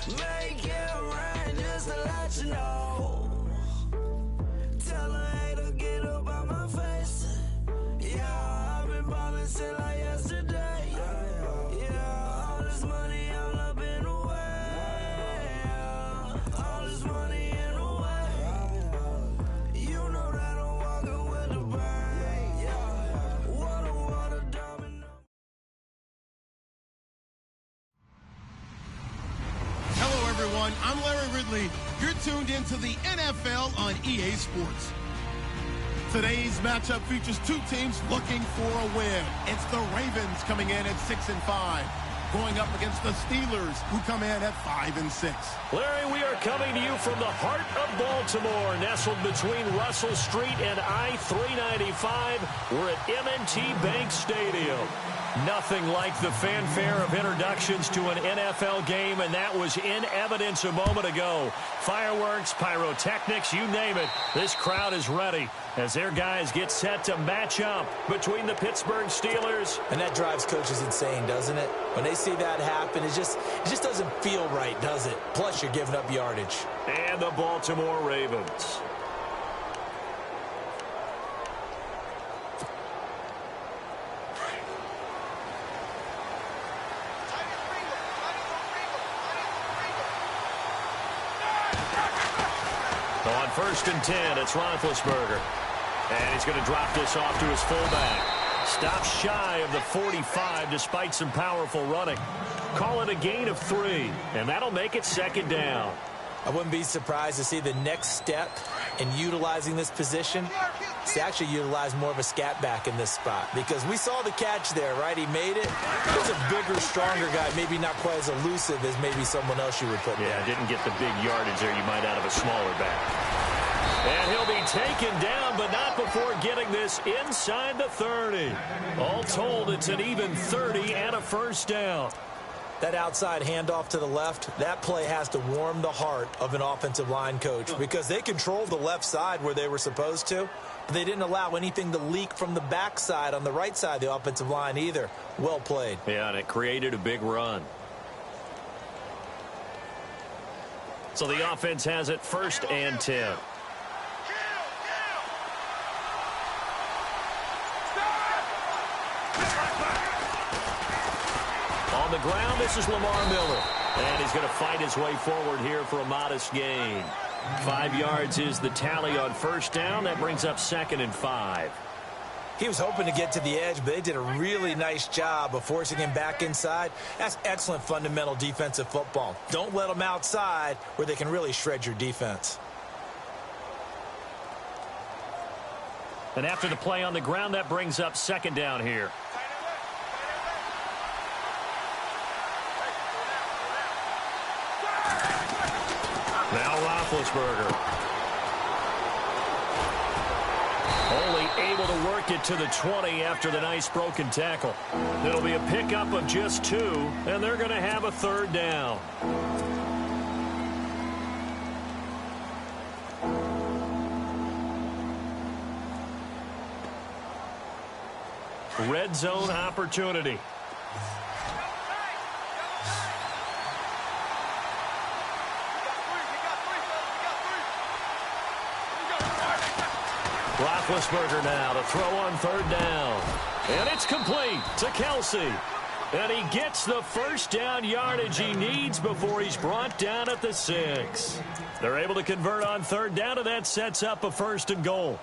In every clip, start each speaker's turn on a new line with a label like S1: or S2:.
S1: Make it rain just to let you know. Tell a hater get up on my face. Yeah, I've been ballin' since like yesterday. Yeah, all this money all up in the way. All this money in the way. You know that I'm walking with the bang. Yeah, water, domino.
S2: Hello, everyone. I'm Larry Ridley. You're tuned into the NFL on EA Sports. Today's matchup features two teams looking for a win. It's the Ravens coming in at 6-5, going up against the Steelers, who come in at 5-6.
S3: Larry, we are coming to you from the heart of Baltimore, nestled between Russell Street and I-395. We're at M&T Bank Stadium. Nothing like the fanfare of introductions to an NFL game, and that was in evidence a moment ago. Fireworks, pyrotechnics, you name it. This crowd is ready as their guys get set to match up between the Pittsburgh Steelers.
S4: And that drives coaches insane, doesn't it? When they see that happen, it just doesn't feel right, does it? Plus, you're giving up yardage.
S3: And the Baltimore Ravens. On 1st and 10, it's Roethlisberger. And he's going to drop this off to his fullback. Stops shy of the 45 despite some powerful running. Call it a gain of 3, and that'll make it 2nd down.
S4: I wouldn't be surprised to see the next step in utilizing this position to actually utilize more of a scat back in this spot, because we saw the catch there, right? He made it. He was a bigger, stronger guy, maybe not quite as elusive as maybe someone else you would put there.
S3: Yeah, didn't get the big yardage there you might out of a smaller back. And he'll be taken down, but not before getting this inside the 30. All told, it's an even 30 and a 1st down.
S4: That outside handoff to the left, that play has to warm the heart of an offensive line coach, because they controlled the left side where they were supposed to, but they didn't allow anything to leak from the backside on the right side of the offensive line either. Well played.
S3: Yeah, and it created a big run. So the offense has it 1st and 10. On the ground, this is Lamar Miller. And he's going to fight his way forward here for a modest gain. 5 yards is the tally on 1st down. That brings up 2nd and 5.
S4: He was hoping to get to the edge, but they did a really nice job of forcing him back inside. That's excellent fundamental defensive football. Don't let them outside where they can really shred your defense.
S3: And after the play on the ground, that brings up 2nd down here. Now Roethlisberger. Only able to work it to the 20 after the nice broken tackle. It'll be a pickup of just 2, and they're going to have a 3rd down. Red zone opportunity. Roethlisberger now to throw on 3rd down. And it's complete to Kelsey. And he gets the 1st down yardage he needs before he's brought down at the 6. They're able to convert on 3rd down, and that sets up a 1st and goal.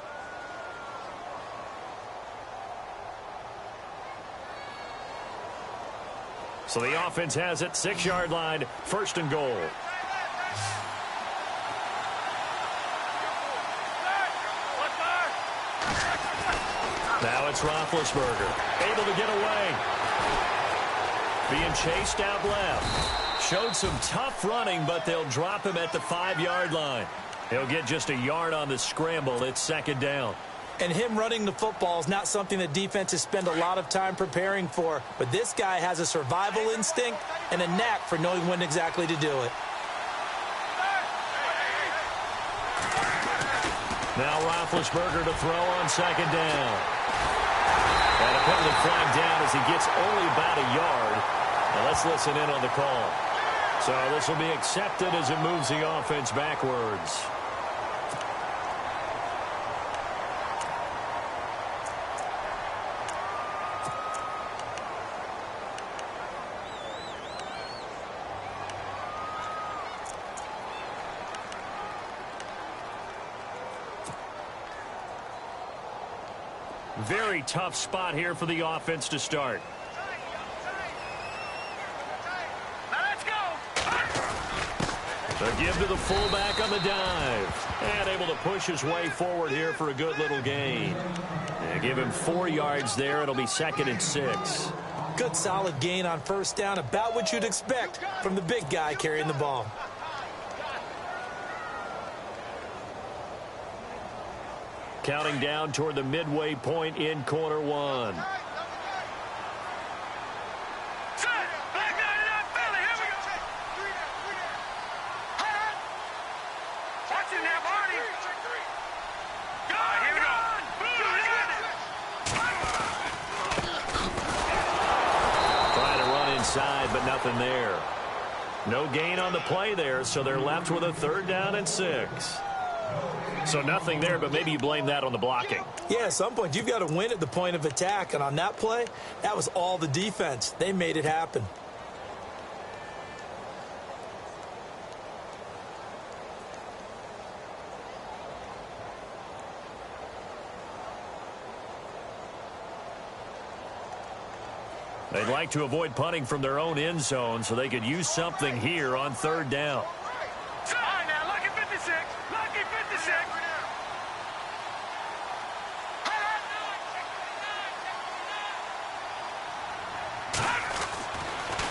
S3: So the offense has it, 6-yard line, 1st and goal. Now it's Roethlisberger, able to get away. Being chased out left. Showed some tough running, but they'll drop him at the 5-yard line. He'll get just a yard on the scramble. It's 2nd down.
S4: And him running the football is not something that defenses spend a lot of time preparing for. But this guy has a survival instinct and a knack for knowing when exactly to do it.
S3: Now Roethlisberger to throw on 2nd down. And a penalty flag down as he gets only about a yard. Now let's listen in on the call. So this will be accepted as it moves the offense backwards. Very tough spot here for the offense to start. The give to the fullback on the dive. And able to push his way forward here for a good little gain. And give him 4 yards there. It'll be 2nd and 6.
S4: Good solid gain on first down. About what you'd expect from the big guy carrying the ball.
S3: Counting down toward the midway point in quarter 1. But nothing there. No gain on the play there, so they're left with a 3rd down and 6. So nothing there, but maybe you blame that on the blocking.
S4: Yeah, at some point you've got to win at the point of attack, and on that play, that was all the defense. They made it happen.
S3: They'd like to avoid punting from their own end zone so they could use something here on 3rd down.
S5: Now, lucky 56. Lucky 56.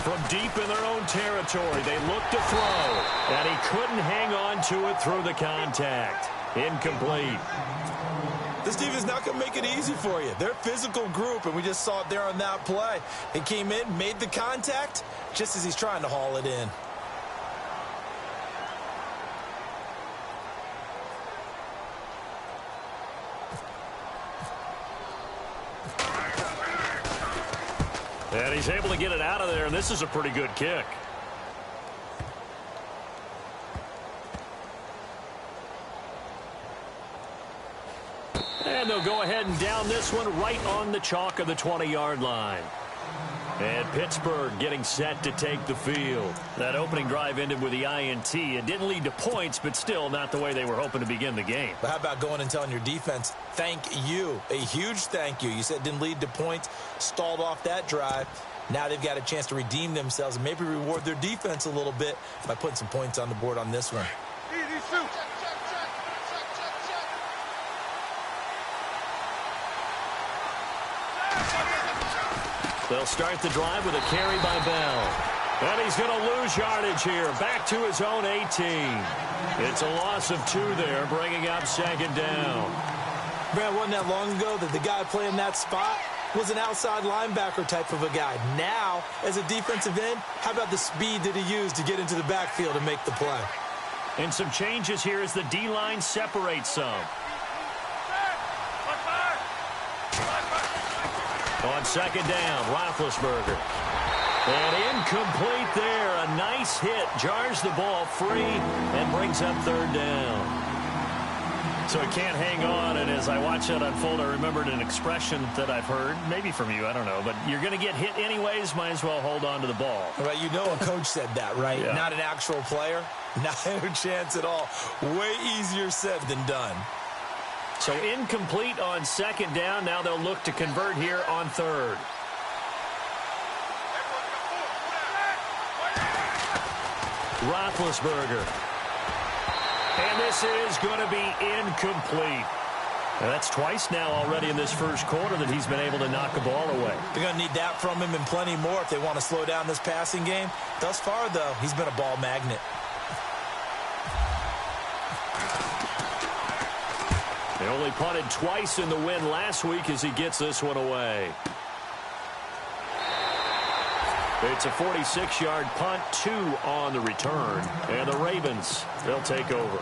S3: From deep in their own territory, they look to throw, and he couldn't hang on to it through the contact. Incomplete.
S4: This defense not going to make it easy for you. They're a physical group, and we just saw it there on that play. He came in, made the contact, just as he's trying to haul it in.
S3: And he's able to get it out of there, and this is a pretty good kick. And they'll go ahead and down this one right on the chalk of the 20-yard line. And Pittsburgh getting set to take the field. That opening drive ended with the INT. It didn't lead to points, but still not the way they were hoping to begin the game.
S4: But how about going and telling your defense, thank you, a huge thank you. You said it didn't lead to points, stalled off that drive. Now they've got a chance to redeem themselves and maybe reward their defense a little bit by putting some points on the board on this one.
S3: They'll start the drive with a carry by Bell. And he's going to lose yardage here. Back to his own 18. It's a loss of 2 there, bringing up 2nd down.
S4: Man, wasn't that long ago that the guy playing that spot was an outside linebacker type of a guy. Now, as a defensive end, how about the speed that he used to get into the backfield and make the play?
S3: And some changes here as the D-line separates some. On 2nd down, Roethlisberger. And incomplete there. A nice hit. Jars the ball free and brings up 3rd down. So he can't hang on, and as I watch that unfold, I remembered an expression that I've heard, maybe from you, I don't know, but you're going to get hit anyways, might as well hold on to the ball.
S4: Well, you know a coach said that, right?
S3: Yeah.
S4: Not an actual player. Not a chance at all. Way easier said than done.
S3: So incomplete on 2nd down. Now they'll look to convert here on 3rd. Roethlisberger. And this is going to be incomplete. And that's twice now already in this first quarter that he's been able to knock a ball away.
S4: They're going to need that from him and plenty more if they want to slow down this passing game. Thus far, though, he's been a ball magnet.
S3: They only punted twice in the win last week as he gets this one away. It's a 46-yard punt, 2 on the return. And the Ravens, they'll take over.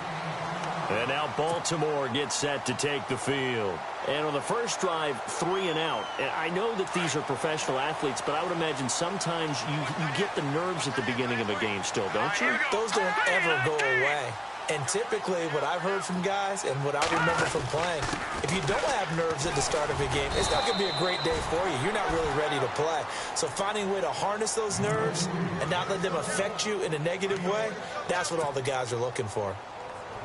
S3: And now Baltimore gets set to take the field. And on the first drive, 3 and out. And I know that these are professional athletes, but I would imagine sometimes you get the nerves at the beginning of a game still, don't you?
S4: Those don't ever go away. And typically what I've heard from guys and what I remember from playing, if you don't have nerves at the start of a game, it's not going to be a great day for you. You're not really ready to play. So finding a way to harness those nerves and not let them affect you in a negative way, that's what all the guys are looking for.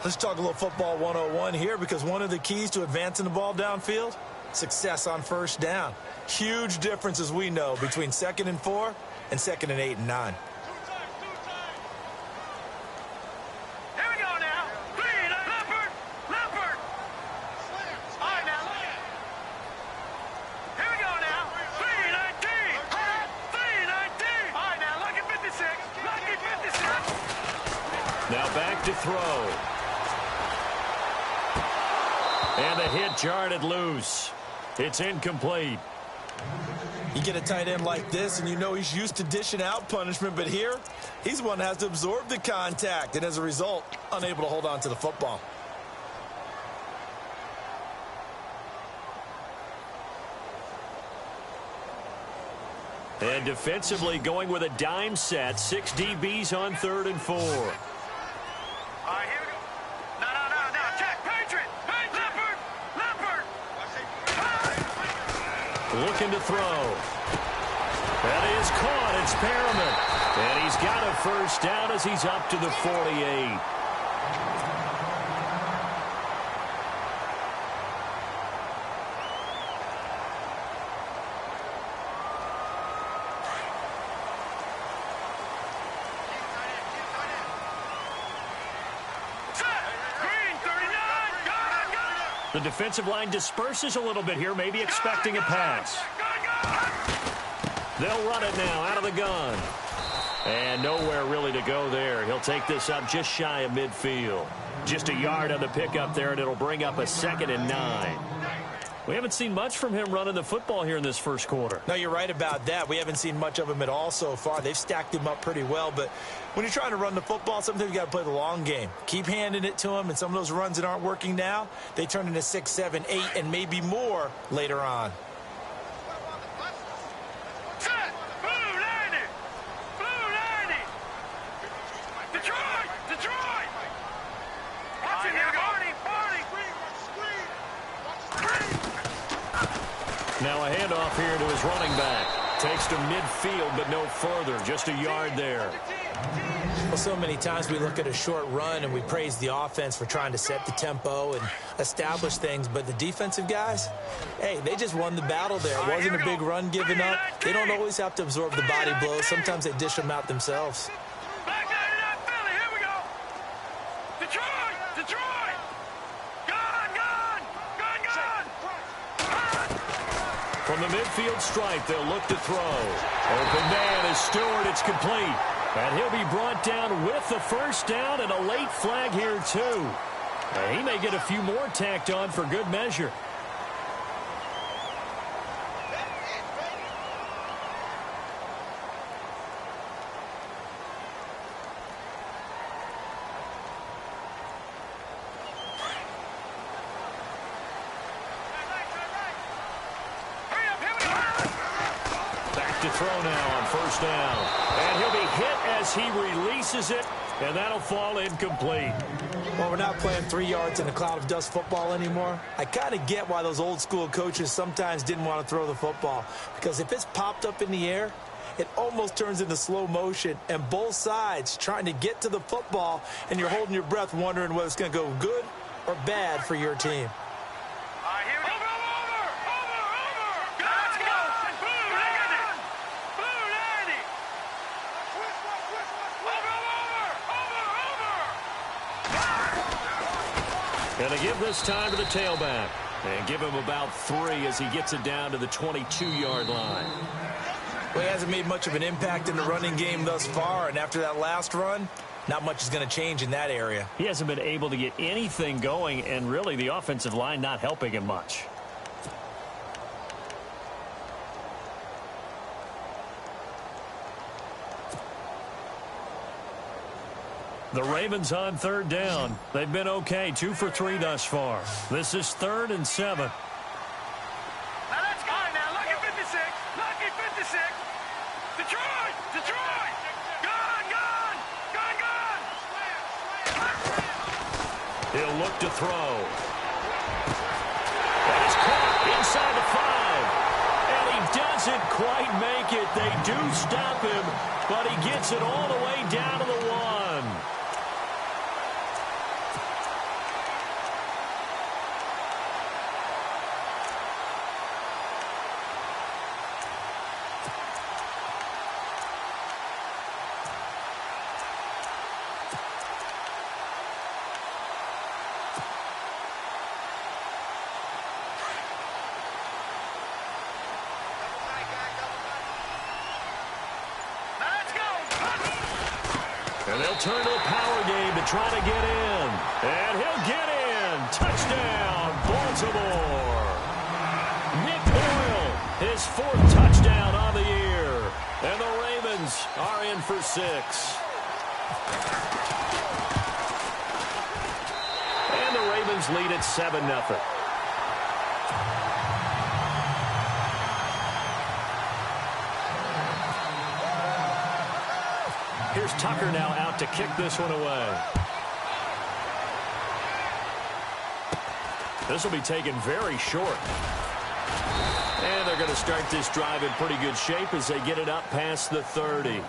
S4: Let's talk a little football 101 here, because one of the keys to advancing the ball downfield, success on first down. Huge difference, as we know, between 2nd and 4 and 2nd and 8 and 9.
S3: Now back to throw. And the hit jarred loose. It's incomplete.
S4: You get a tight end like this, and you know he's used to dishing out punishment, but here, he's the one that has to absorb the contact, and as a result, unable to hold on to the football.
S3: And defensively going with a dime set. 6 DBs on 3rd and 4.
S5: All right, here we go. No. Check. Patriot. Leopard.
S3: Looking to throw. That is caught. It's Perriman. And he's got a first down as he's up to the 48. The defensive line disperses a little bit here, maybe expecting a pass. They'll run it now out of the gun. And nowhere really to go there. He'll take this up just shy of midfield. Just a yard on the pickup there, and it'll bring up a 2nd and 9. We haven't seen much from him running the football here in this first quarter.
S4: No, you're right about that. We haven't seen much of him at all so far. They've stacked him up pretty well, but when you're trying to run the football, sometimes you got to play the long game. Keep handing it to him, and some of those runs that aren't working now, they turn into 6, 7, 8, and maybe more later on.
S3: Now a handoff here to his running back. Takes to midfield, but no further. Just a yard there.
S4: Well, so many times we look at a short run and we praise the offense for trying to set the tempo and establish things, but the defensive guys, hey, they just won the battle there. It wasn't a big run given up. They don't always have to absorb the body blows. Sometimes they dish them out themselves.
S3: From the midfield stripe, they'll look to throw. Open man is Stewart. It's complete. And he'll be brought down with the first down and a late flag here, too. And he may get a few more tacked on for good measure. Throw now on first down. And he'll be hit as he releases it, and that'll fall incomplete.
S4: Well, we're not playing 3 yards in a cloud of dust football anymore. I kind of get why those old school coaches sometimes didn't want to throw the football, because if it's popped up in the air, it almost turns into slow motion, and both sides trying to get to the football, and you're holding your breath wondering whether it's going to go good or bad for your team.
S3: Going to give this time to the tailback and give him about 3 as he gets it down to the 22-yard line.
S4: Well, he hasn't made much of an impact in the running game thus far, and after that last run, not much is going to change in that area.
S3: He hasn't been able to get anything going, and really the offensive line not helping him much. The Ravens on third down. They've been okay, 2 for 3 thus far. This is 3rd and 7.
S5: Now let's go. Now, lucky 56. Lucky 56. Detroit. Detroit. Gone. Gone. Gone. Gone.
S3: He'll look to throw. That is caught inside the 5. And he doesn't quite make it. They do stop him, but he gets it all the way down to the 1. And they'll turn to the power game to try to get in. And he'll get in. Touchdown, Baltimore. Nick Boyle, his 4th touchdown on the year. And the Ravens are in for 6. And the Ravens lead at 7-0. Here's Tucker now out to kick this one away. This will be taken very short. And they're going to start this drive in pretty good shape as they get it up past the 30.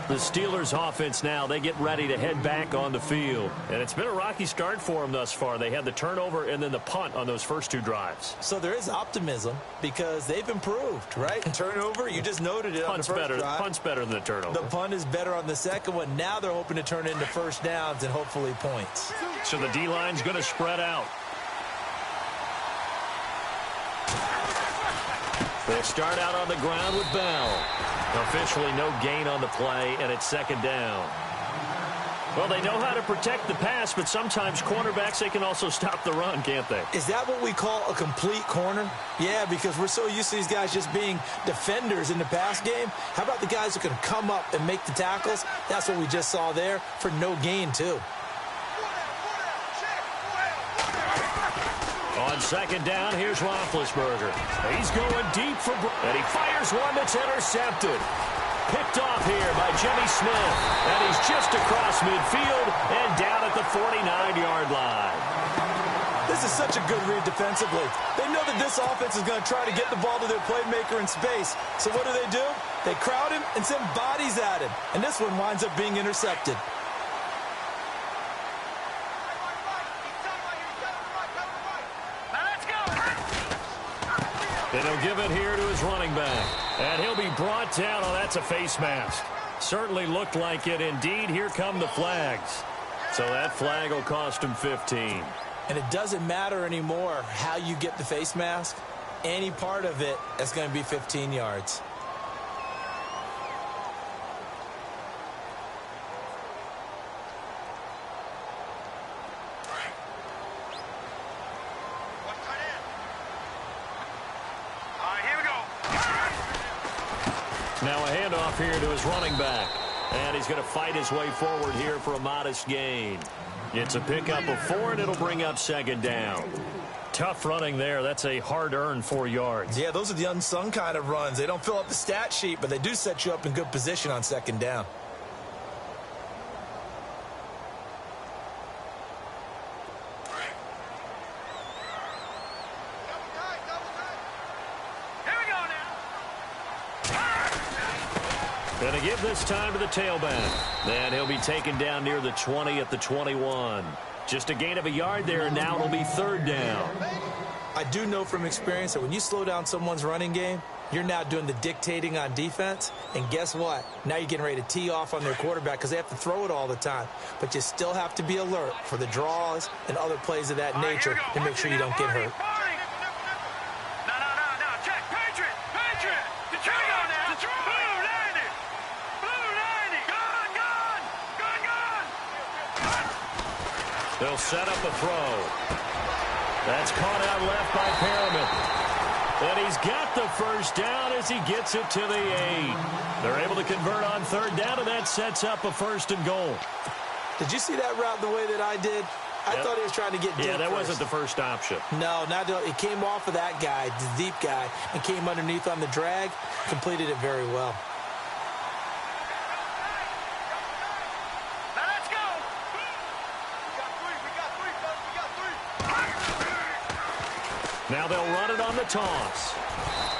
S3: The Steelers offense now, they get ready to head back on the field. And it's been a rocky start for them thus far. They had the turnover and then the punt on those first 2 drives.
S4: So there is optimism because they've improved, right? Turnover, you just noted it on the first drive.
S3: Punt's better than the turnover.
S4: The punt is better on the second one. Now they're hoping to turn into first downs and hopefully points.
S3: So the D-line's going to spread out. They'll start out on the ground with Bell. Officially no gain on the play, and it's 2nd down. Well, they know how to protect the pass, but sometimes cornerbacks, they can also stop the run, can't they?
S4: Is that what we call a complete corner? Yeah, because we're so used to these guys just being defenders in the pass game. How about the guys who can come up and make the tackles? That's what we just saw there for no gain, too.
S3: On 2nd down, here's Roethlisberger. He's going deep for... And he fires one that's intercepted. Picked off here by Jimmy Smith. And he's just across midfield and down at the 49-yard line.
S4: This is such a good read defensively. They know that this offense is going to try to get the ball to their playmaker in space. So what do? They crowd him and send bodies at him. And this one winds up being intercepted.
S3: And he'll give it here to his running back. And he'll be brought down. Oh, that's a face mask. Certainly looked like it. Indeed, here come the flags. So that flag will cost him 15.
S4: And it doesn't matter anymore how you get the face mask. Any part of it is going to be 15 yards.
S3: Now a handoff here to his running back. And he's going to fight his way forward here for a modest gain. It's a pickup of 4, and it'll bring up 2nd down. Tough running there. That's a hard-earned 4 yards.
S4: Yeah, those are the unsung kind of runs. They don't fill up the stat sheet, but they do set you up in good position on 2nd down.
S3: Going to give this time to the tailback. Then he'll be taken down near the 20 at the 21. Just a gain of a yard there, and now it'll be 3rd down.
S4: I do know from experience that when you slow down someone's running game, you're now doing the dictating on defense. And guess what? Now you're getting ready to tee off on their quarterback because they have to throw it all the time. But you still have to be alert for the draws and other plays of that nature to make sure you don't get hurt.
S3: They'll set up a throw. That's caught out left by Perriman. And he's got the first down as he gets it to the 8. They're able to convert on 3rd down, and that sets up a 1st and goal.
S4: Did you see that route the way that I did? I thought he was trying to get deep.
S3: Yeah, that
S4: first.
S3: wasn't the first option.
S4: No, it came off of that guy, the deep guy, and came underneath on the drag, completed it very well.
S5: Now let's go. We got three, fellas. We got three.
S3: Now they'll run it on the toss.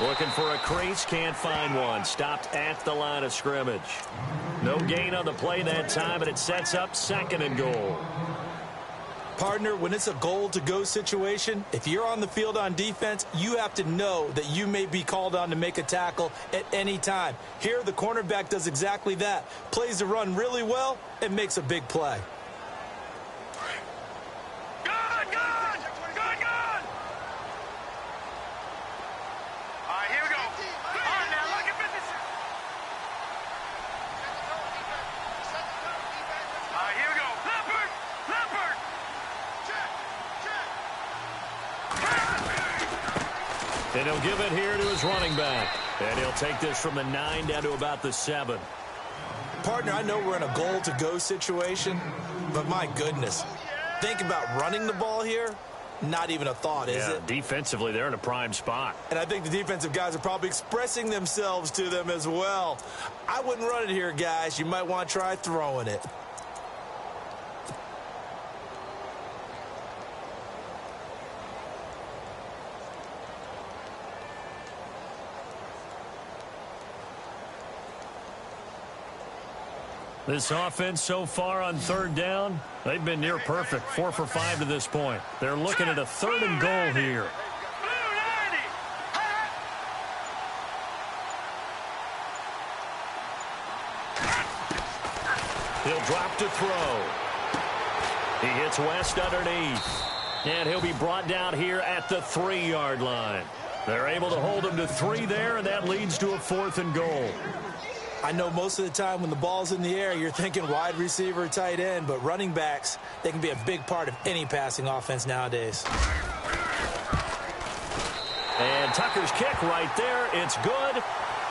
S3: Looking for a crease, can't find one. Stopped at the line of scrimmage. No gain on the play that time, and it sets up 2nd and goal.
S4: Partner, when it's a goal-to-go situation, if you're on the field on defense, you have to know that you may be called on to make a tackle at any time. Here, the cornerback does exactly that. Plays the run really well and makes a big play.
S5: Good. All right, here we go. All right, now look at business. All right, here we go. Leopard.
S3: And he'll give it here to his running back. And he'll take this from the 9 down to about the 7.
S4: Partner, I know we're in a goal-to-go situation, but my goodness, think about running the ball here. Not even a thought, is it?
S3: Defensively, they're in a prime spot.
S4: And I think the defensive guys are probably expressing themselves to them as well. I wouldn't run it here, guys. You might want to try throwing it.
S3: This offense so far on 3rd down, they've been near perfect. 4 for 5 to this point. They're looking at a 3rd and goal here. He'll drop to throw. He hits West underneath. And he'll be brought down here at the 3-yard line. They're able to hold him to 3 there, and that leads to a 4th and goal.
S4: I know most of the time when the ball's in the air, you're thinking wide receiver, tight end, but running backs, they can be a big part of any passing offense nowadays.
S3: And Tucker's kick right there. It's good.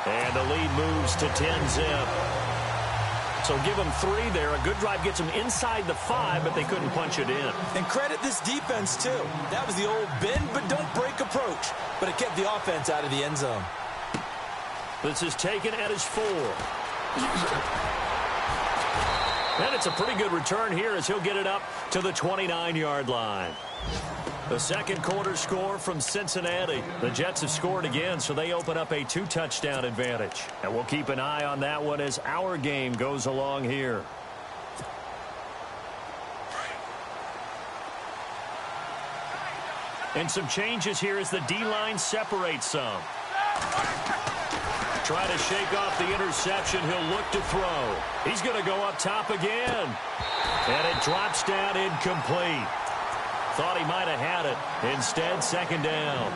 S3: And the lead moves to 10-zip. So give them 3 there. A good drive gets them inside the 5, but they couldn't punch it in.
S4: And credit this defense, too. That was the old bend but don't break approach, but it kept the offense out of the end zone.
S3: This is taken at his 4. And it's a pretty good return here as he'll get it up to the 29-yard line. The 2nd quarter score from Cincinnati. The Jets have scored again, so they open up a 2-touchdown advantage. And we'll keep an eye on that one as our game goes along here. And some changes here as the D-line separates some. Try to shake off the interception. He'll look to throw. He's going to go up top again. And it drops down incomplete. Thought he might have had it. Instead, 2nd down.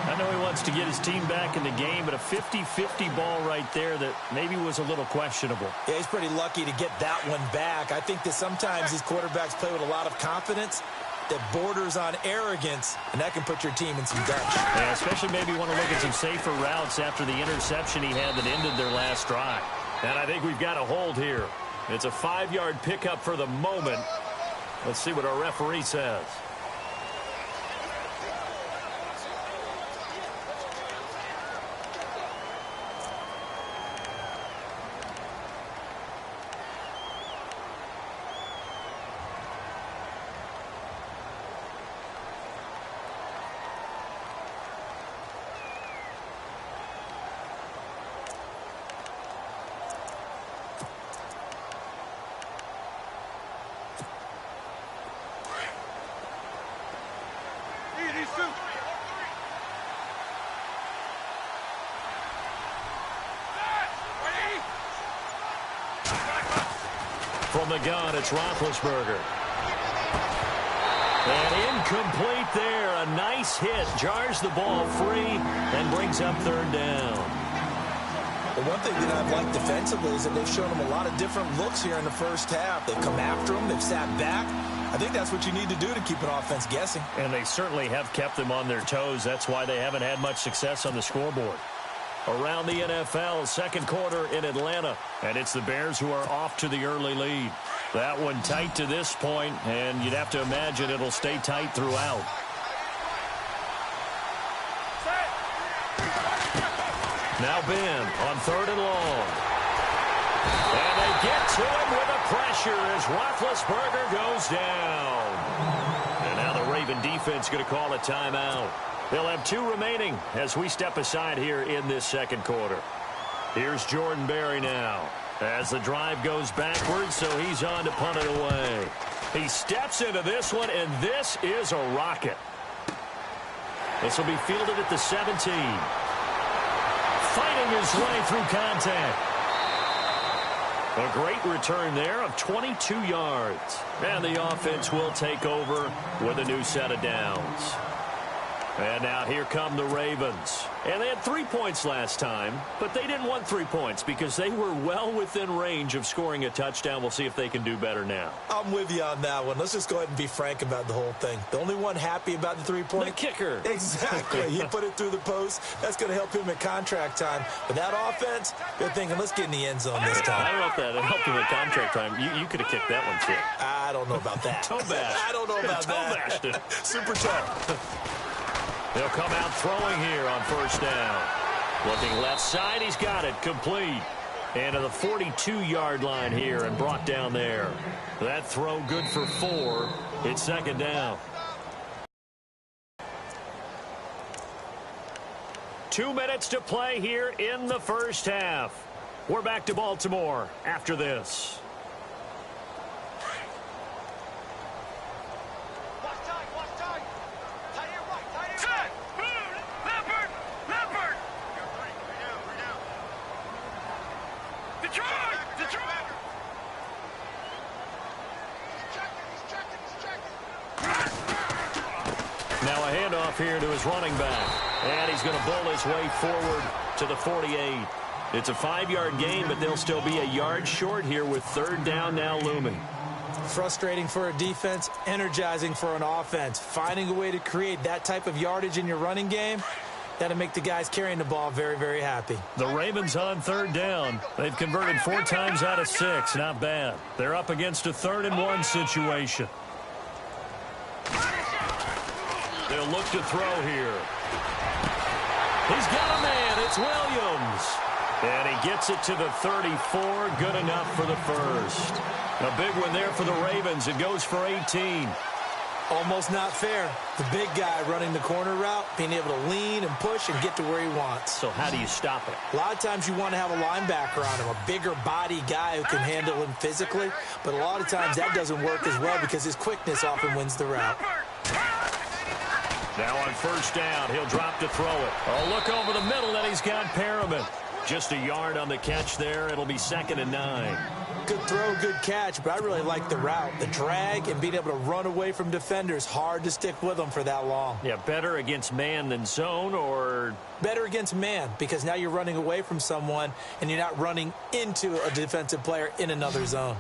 S3: I know he wants to get his team back in the game, but a 50-50 ball right there that maybe was a little questionable.
S4: Yeah, he's pretty lucky to get that one back. I think that sometimes these quarterbacks play with a lot of confidence that borders on arrogance, and that can put your team in some dutch.
S3: Yeah, especially maybe want to look at some safer routes after the interception he had that ended their last drive. And I think we've got a hold here. It's a 5-yard pickup for the moment. Let's see what our referee says. From the gun, it's Roethlisberger. And incomplete there. A nice hit. Jars the ball free and brings up 3rd down.
S4: The one thing that I've liked defensively is that they've shown him a lot of different looks here in the first half. They've come after him. They've sat back. I think that's what you need to do to keep an offense guessing.
S3: And they certainly have kept them on their toes. That's why they haven't had much success on the scoreboard. Around the NFL, 2nd quarter in Atlanta. And it's the Bears who are off to the early lead. That one tight to this point, and you'd have to imagine it'll stay tight throughout. Now Ben on 3rd and long. And they get to him with the pressure as Roethlisberger goes down. And now the Raven defense going to call a timeout. They'll have 2 remaining as we step aside here in this second quarter. Here's Jordan Berry now as the drive goes backwards, so he's on to punt it away. He steps into this one, and this is a rocket. This will be fielded at the 17. Fighting his way through contact. A great return there of 22 yards. And the offense will take over with a new set of downs. And now here come the Ravens. And they had 3 points last time, but they didn't want 3 points because they were well within range of scoring a touchdown. We'll see if they can do better now.
S4: I'm with you on that one. Let's just go ahead and be frank about the whole thing. The only one happy about the 3-point.
S3: The kicker.
S4: Exactly. He put it through the post. That's going to help him at contract time. But that offense, they're thinking, let's get in the end zone this time.
S3: I don't know if that helped him at contract time. You could have kicked that one, too.
S4: I don't know about that.
S3: Toe bash.
S4: I don't know about that.
S3: Toe bashed it.
S4: Super tough.
S3: They'll come out throwing here on 1st down. Looking left side, he's got it, complete. And to the 42-yard line here and brought down there. That throw good for 4. It's 2nd down. 2 minutes to play here in the first half. We're back to Baltimore after this. Now a handoff here to his running back. And he's going to bull his way forward to the 48. It's a 5-yard gain, but they'll still be a yard short here with 3rd down now looming.
S4: Frustrating for a defense, energizing for an offense. Finding a way to create that type of yardage in your running game, that'll make the guys carrying the ball very, very happy.
S3: The Ravens on 3rd down. They've converted 4 times out of 6. Not bad. They're up against a 3rd and 1 situation. They'll look to throw here. He's got a man. It's Williams. And he gets it to the 34. Good enough for the first. A big one there for the Ravens. It goes for 18.
S4: Almost not fair. The big guy running the corner route, being able to lean and push and get to where he wants.
S3: So how do you stop it?
S4: A lot of times you want to have a linebacker on him, a bigger body guy who can handle him physically. But a lot of times that doesn't work as well because his quickness often wins the route.
S3: Now on 1st down, he'll drop to throw it. Oh, look over the middle, and he's got Perriman. Just a yard on the catch there. It'll be 2nd and 9.
S4: Good throw, good catch, but I really like the route. The drag and being able to run away from defenders. Hard to stick with them for that long.
S3: Yeah, better against man than zone, or?
S4: Better against man, because now you're running away from someone and you're not running into a defensive player in another zone.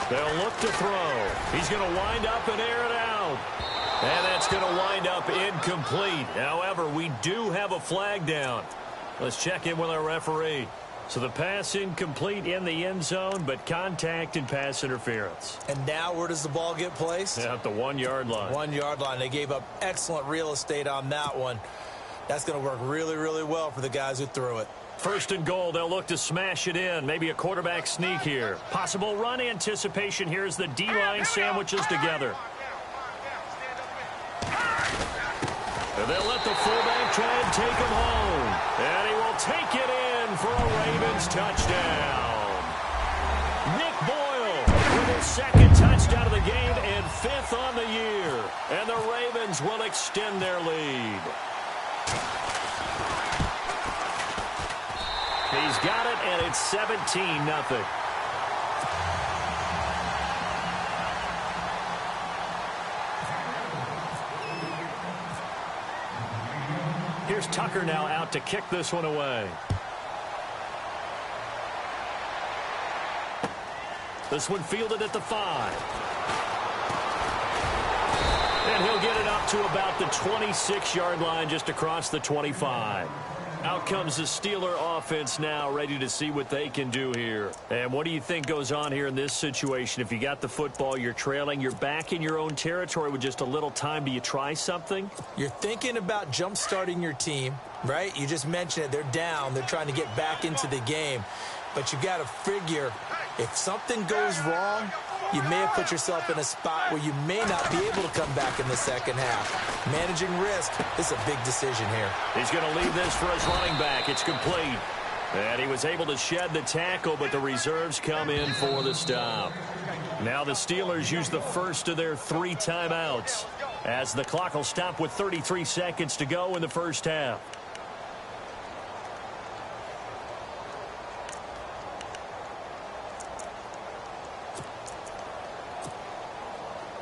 S3: They'll look to throw. He's going to wind up and air it out. And that's going to wind up incomplete. However, we do have a flag down. Let's check in with our referee. So the pass incomplete in the end zone, but contact and pass interference.
S4: And now where does the ball get placed?
S3: Yeah, at the 1-yard line.
S4: 1-yard line. They gave up excellent real estate on that one. That's going to work really, really well for the guys who threw it.
S3: 1st and goal, they'll look to smash it in. Maybe a quarterback sneak here. Possible run anticipation here as the D-line sandwiches together. And they'll let the fullback try and take him home. And he will take it in for a Ravens touchdown. Nick Boyle with his 2nd touchdown of the game and 5th on the year. And the Ravens will extend their lead. He's got it, and it's 17-0. Here's Tucker now out to kick this one away. This one fielded at the 5. And he'll get it up to about the 26-yard line just across the 25. Out comes the Steeler offense now, ready to see what they can do here. And what do you think goes on here in this situation? If you got the football, you're trailing, you're back in your own territory with just a little time. Do you try something?
S4: You're thinking about jump-starting your team, right? You just mentioned it. They're down. They're trying to get back into the game. But you got to figure if something goes wrong, you may have put yourself in a spot where you may not be able to come back in the second half. Managing risk is a big decision here.
S3: He's going to leave this for his running back. It's complete. And he was able to shed the tackle, but the reserves come in for the stop. Now the Steelers use the first of their 3 timeouts as the clock will stop with 33 seconds to go in the first half.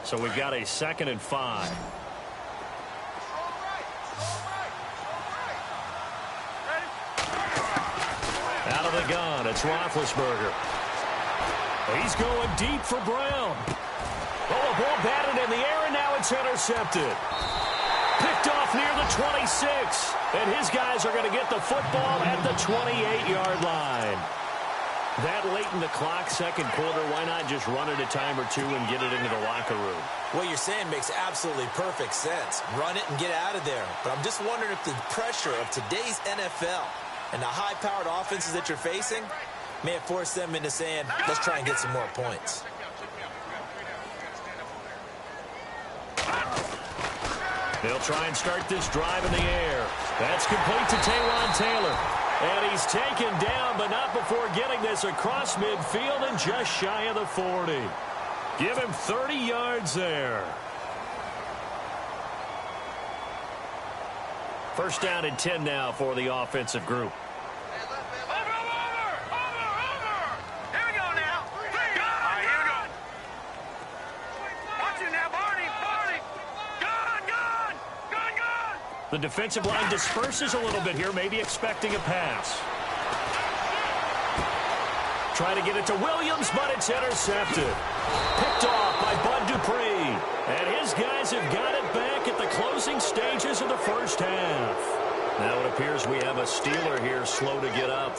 S3: So we've got a 2nd and 5. Out of the gun, it's Roethlisberger. He's going deep for Brown. Oh, a ball batted in the air, and now it's intercepted. Picked off near the 26. And his guys are going to get the football at the 28-yard line. That late in the clock, second quarter, why not just run it a time or two and get it into the locker room?
S4: What you're saying makes absolutely perfect sense. Run it and get out of there. But I'm just wondering if the pressure of today's NFL and the high-powered offenses that you're facing may have forced them into saying, let's try and get some more points.
S3: They'll try and start this drive in the air. That's complete to Taywan Taylor. And he's taken down, but not before getting this across midfield and just shy of the 40. Give him 30 yards there. First down and 10 now for the offensive group. The defensive line disperses a little bit here, maybe expecting a pass. Trying to get it to Williams, but it's intercepted. Picked off by Bud Dupree. And his guys have got it back at the closing stages of the first half. Now it appears we have a Steeler here slow to get up.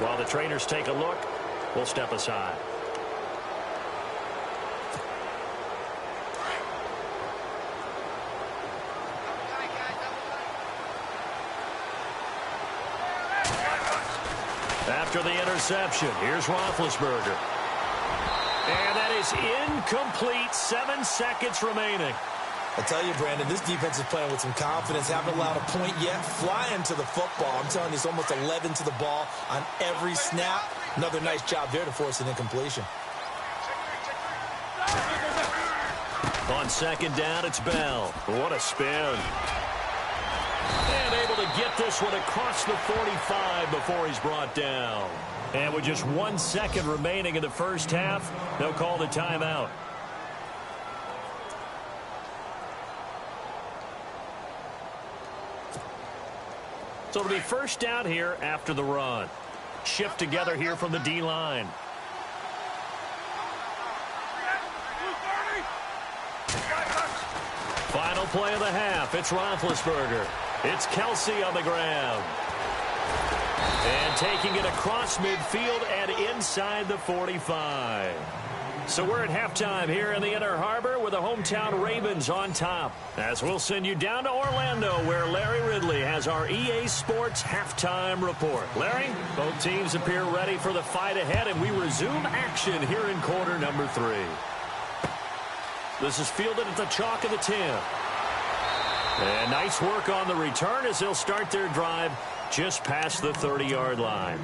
S3: While the trainers take a look, we'll step aside. After the interception, here's Roethlisberger. And that is incomplete. 7 seconds remaining.
S4: I tell you, Brandon, this defense is playing with some confidence. Haven't allowed a point yet. Flying to the football. I'm telling you, it's almost 11 to the ball on every snap. Another nice job there to force an incompletion.
S3: On second down, it's Bell. What a spin. And able to get this one across the 45 before he's brought down. And with just 1 second remaining in the first half, they'll call the timeout. So it'll be first down here after the run. Shift together here from the D-line. Final play of the half. It's Roethlisberger. It's Kelsey on the ground. And taking it across midfield and inside the 45. So we're at halftime here in the Inner Harbor with the hometown Ravens on top. As we'll send you down to Orlando where Larry Ridley has our EA Sports halftime report. Larry, both teams appear ready for the fight ahead, and we resume action here in quarter number 3. This is fielded at the chalk of the 10. And nice work on the return as they'll start their drive just past the 30-yard line.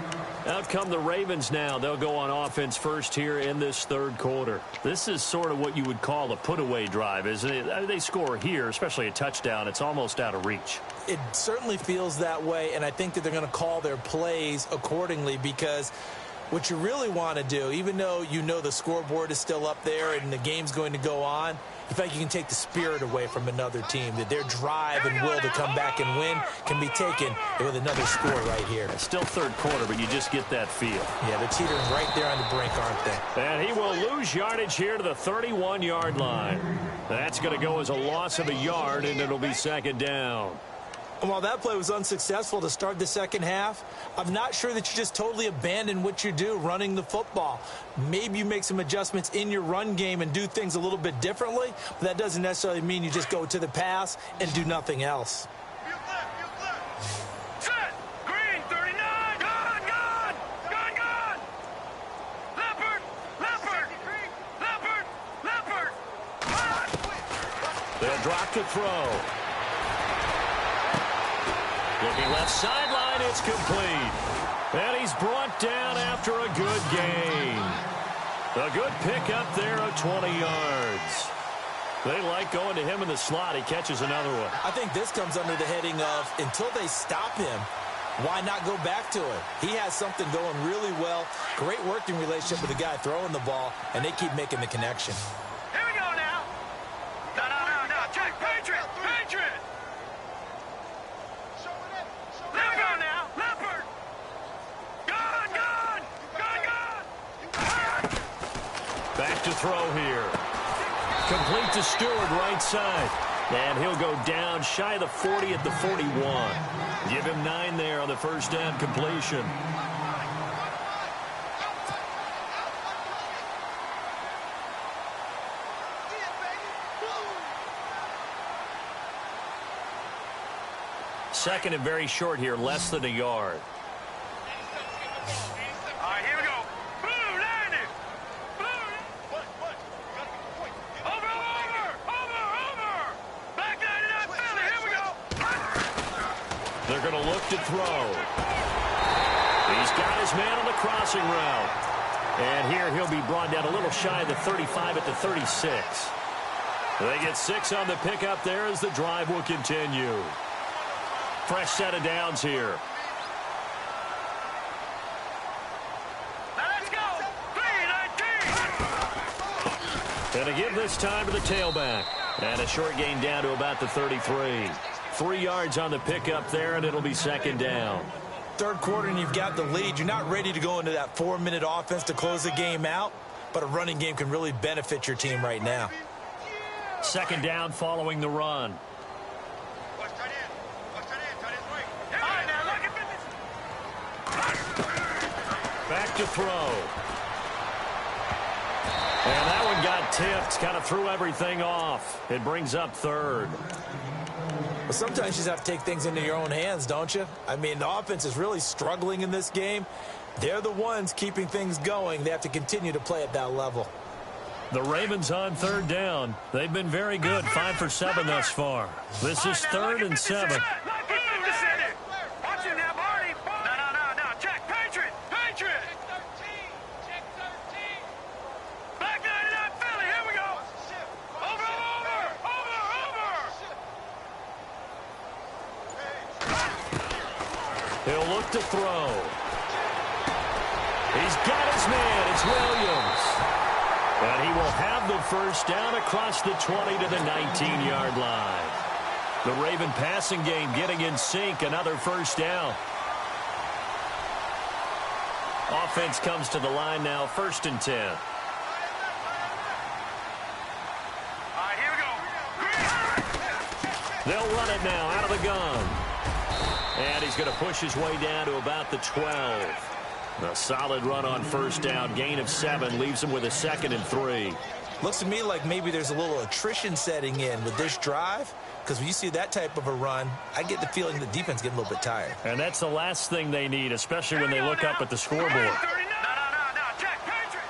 S3: Out come the Ravens now. They'll go on offense first here in this third quarter. This is sort of what you would call a put-away drive, isn't it? They score here, especially a touchdown. It's almost out of reach.
S4: It certainly feels that way, and I think that they're going to call their plays accordingly because what you really want to do, even though you know the scoreboard is still up there and the game's going to go on, you feel like you can take the spirit away from another team, that their drive and will to come back and win can be taken with another score right here.
S3: It's still third quarter, but you just get that feel.
S4: Yeah, they're teetering right there on the brink, aren't they?
S3: And he will lose yardage here to the 31-yard line. That's going to go as a loss of a yard, and it'll be second down.
S4: And while that play was unsuccessful to start the second half, I'm not sure that you just totally abandon what you do running the football. Maybe you make some adjustments in your run game and do things a little bit differently, but that doesn't necessarily mean you just go to the pass and do nothing else.
S5: Set! Green, 39! Gone! Gone! Gone! Gone! Leopard! Leopard! Leopard! Leopard!
S3: They'll drop to throw. Looking left sideline, it's complete. And he's brought down after a good gain. A good pickup there of 20 yards. They like going to him in the slot. He catches another one.
S4: I think this comes under the heading of, until they stop him, why not go back to it? He has something going really well. Great working relationship with the guy throwing the ball, and they keep making the connection.
S5: Here we go now. No. Check. Patriot. Patriot. There we go now. Leopard. Gone. Gone. Gone.
S3: Back to throw here. Complete to Stewart, right side. And he'll go down shy of the 40 at the 41. Give him 9 there on the first down completion. Second and very short here, less than a yard.
S5: All right, here we go. Blue, landed. Blue. Over. Back 99, Philly. Here we go.
S3: They're going to look to throw. He's got his man on the crossing route. And here he'll be brought down a little shy of the 35 at the 36. They get 6 on the pickup there as the drive will continue. Fresh set of downs here.
S5: Now let's go. 3-19.
S3: And to give this time to the tailback. And a short gain down to about the 33. 3 yards on the pickup there, and it'll be second down.
S4: Third quarter, and you've got the lead. You're not ready to go into that 4-minute offense to close the game out, but a running game can really benefit your team right now.
S3: Second down following the run. Back to throw. And that one got tipped. Kind of threw everything off. It brings up third.
S4: Well, sometimes you just have to take things into your own hands, don't you? I mean, the offense is really struggling in this game. They're the ones keeping things going. They have to continue to play at that level.
S3: The Ravens on third down. They've been very good, 5 for 7 thus far. This is 3rd and 7. He'll look to throw. He's got his man. It's Williams. And he will have the first down across the 20 to the 19-yard line. The Raven passing game getting in sync. Another first down. Offense comes to the line now, 1st and 10.
S5: All right, here we go.
S3: They'll run it now out of the gun. And he's going to push his way down to about the 12. A solid run on first down. Gain of 7 leaves him with a 2nd and 3.
S4: Looks to me like maybe there's a little attrition setting in with this drive, because when you see that type of a run, I get the feeling the defense getting a little bit tired.
S3: And that's the last thing they need, especially when they look up at the scoreboard.
S5: No. Check, Patriot.